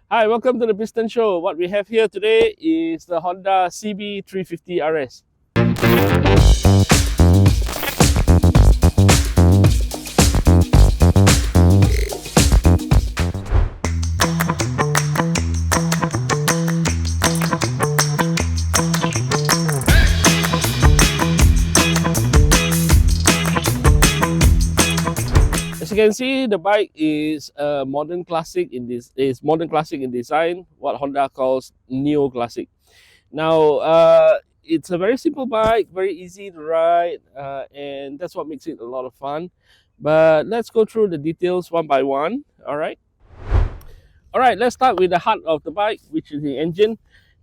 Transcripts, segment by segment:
Hi, welcome to the Piston Show. What we have here today is the Honda CB350 RS. As you can see, the bike is a modern classic in design, what Honda calls neo classic. Now, it's a very simple bike, very easy to ride, and that's what makes it a lot of fun. But let's go through the details one by one. All right, let's start with the heart of the bike, which is the engine.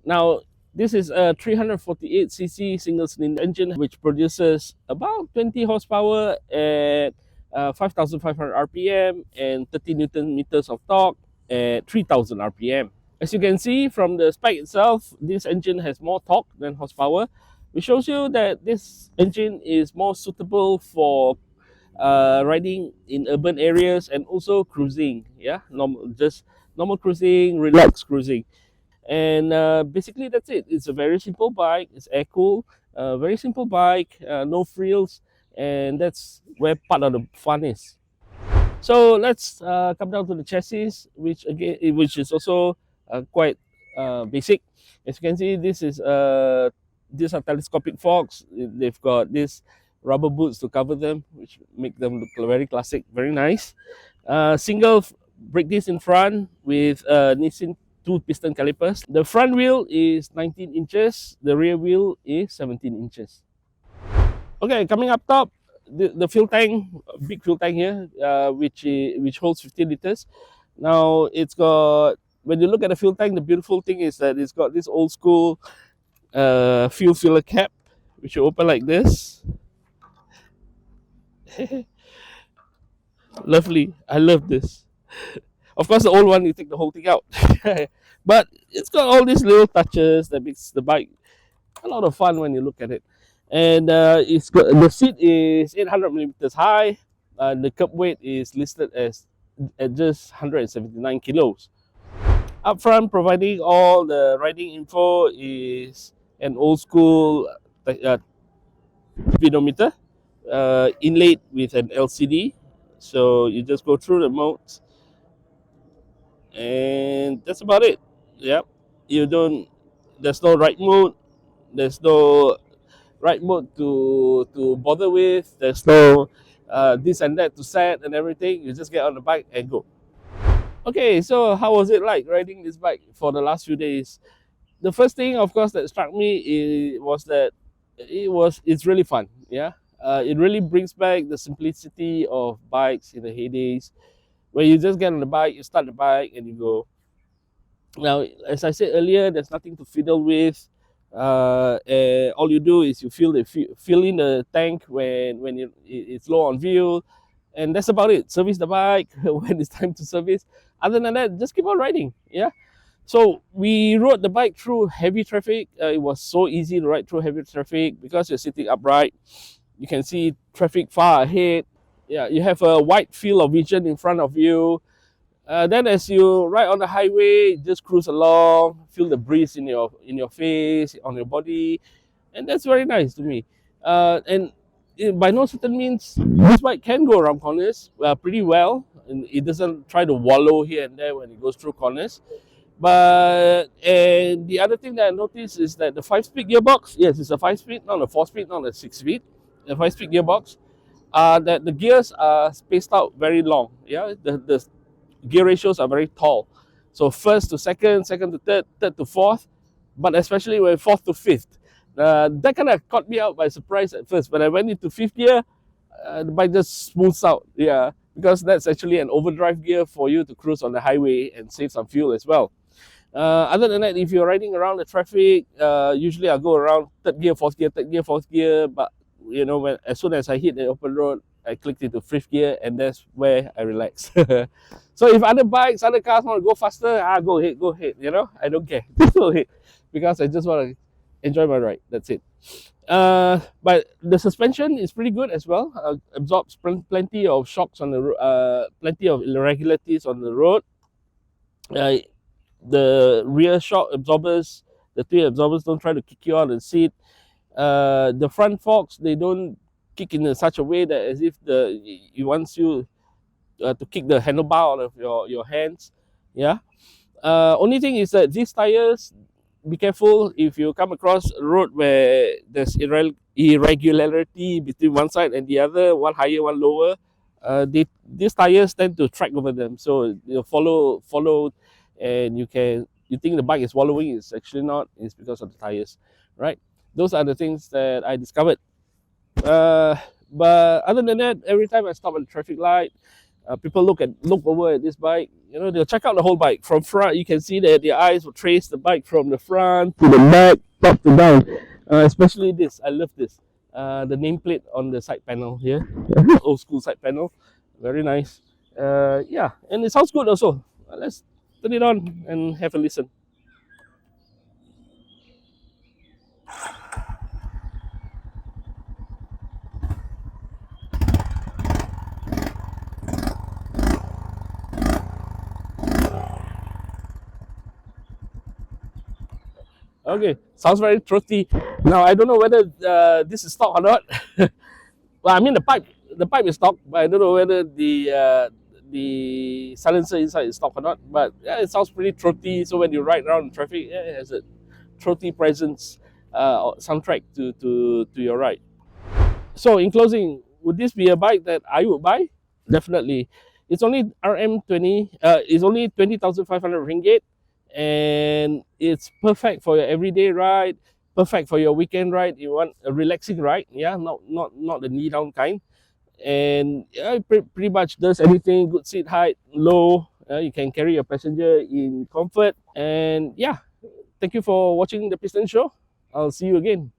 Now, this is a 348cc single cylinder engine which produces about 20 horsepower at 5,500 RPM and 30 Newton meters of torque at 3,000 RPM. As you can see from the spec itself, this engine has more torque than horsepower, which shows you that this engine is more suitable for riding in urban areas and also cruising. Yeah, normal cruising, relaxed cruising. And basically that's it. It's a very simple bike. It's air cooled, very simple bike, no frills, and that's where part of the fun is. So let's come down to the chassis, which is also quite basic. As you can see, these are telescopic forks. They've got these rubber boots to cover them, which make them look very classic, very nice. Single brake disc in front with Nissin two piston calipers. The front wheel is 19 inches. The rear wheel is 17 inches. Okay, coming up top, the fuel tank, big fuel tank here, which holds 15 liters. Now it's got, when you look at the fuel tank, the beautiful thing is that it's got this old school fuel filler cap, which you open like this. Lovely, I love this. Of course, the old one you take the whole thing out, but it's got all these little touches that makes the bike a lot of fun when you look at it. And it's got, the seat is 800 millimeters high. The curb weight is listed as at just 179 kilos. Up front, providing all the riding info is an old school speedometer inlaid with an LCD. So you just go through the modes, and that's about it. Yep. You don't. There's no ride mode. There's no ride mode to bother with. There's no this and that to set and everything. You just get on the bike and go. Okay, so how was it like riding this bike for the last few days? The first thing, of course, that struck me was that it's really fun. Yeah, it really brings back the simplicity of bikes in the heydays, where you just get on the bike, you start the bike, and you go. Now, as I said earlier, there's nothing to fiddle with. All you do is you fill in the tank when it's low on fuel, and that's about it. Service the bike when it's time to service. Other than that, just keep on riding. Yeah. So we rode the bike through heavy traffic. It was so easy to ride through heavy traffic because you're sitting upright. You can see traffic far ahead. Yeah, you have a wide field of vision in front of you. Then as you ride on the highway, just cruise along, feel the breeze in your face, on your body, and that's very nice to me. And by no certain means, this bike can go around corners pretty well, and it doesn't try to wallow here and there when it goes through corners. But and the other thing that I noticed is that the 5-speed gearbox, yes, it's a 5-speed, not a 4-speed, not a 6-speed, a 5-speed gearbox. That the gears are spaced out very long. Yeah, the gear ratios are very tall. So first to second, second to third, third to fourth, but especially when fourth to fifth. That kind of caught me out by surprise at first. When I went into fifth gear, the bike just smooths out. Yeah, because that's actually an overdrive gear for you to cruise on the highway and save some fuel as well. Other than that, if you're riding around the traffic, usually I go around third gear, fourth gear, third gear, fourth gear. But you know, as soon as I hit the open road, I clicked into fifth gear, and that's where I relax. So if other bikes, other cars want to go faster, go ahead, go ahead. You know, I don't care. Just go ahead, because I just want to enjoy my ride. That's it. But the suspension is pretty good as well. Absorbs plenty of shocks on the plenty of irregularities on the road. The rear shock absorbers, the tail absorbers don't try to kick you out of the seat. The front forks, they don't kick in such a way that as if it wants you to kick the handlebar out of your hands. Yeah. Only thing is that these tires, be careful if you come across a road where there's irregularity between one side and the other, one higher, one lower. These tires tend to track over them, so you follow, and you think the bike is wallowing. It's actually not. It's because of the tires, right? Those are the things that I discovered. Uh, but other than that, every time I stop at the traffic light, people look over at this bike. You know, they'll check out the whole bike from front. You can see that their eyes will trace the bike from the front to the back, top to down. Especially this, I love this. The nameplate on the side panel here, old school side panel, very nice. Yeah, and it sounds good also. Let's turn it on and have a listen. Okay, sounds very throaty. Now I don't know whether this is stock or not. Well, I mean the pipe is stock, but I don't know whether the silencer inside is stock or not. But yeah, it sounds pretty throaty. So when you ride around in traffic, yeah, it has a throaty presence soundtrack to your ride. So in closing, would this be a bike that I would buy? Definitely. It's only RM20. It's only 20,500 ringgit, and it's perfect for your everyday ride. Perfect for your weekend ride. You want a relaxing ride, yeah, not the knee down kind. And yeah, pretty much does anything. Good seat height, low. You can carry your passenger in comfort. And yeah, thank you for watching the Piston Show. I'll see you again.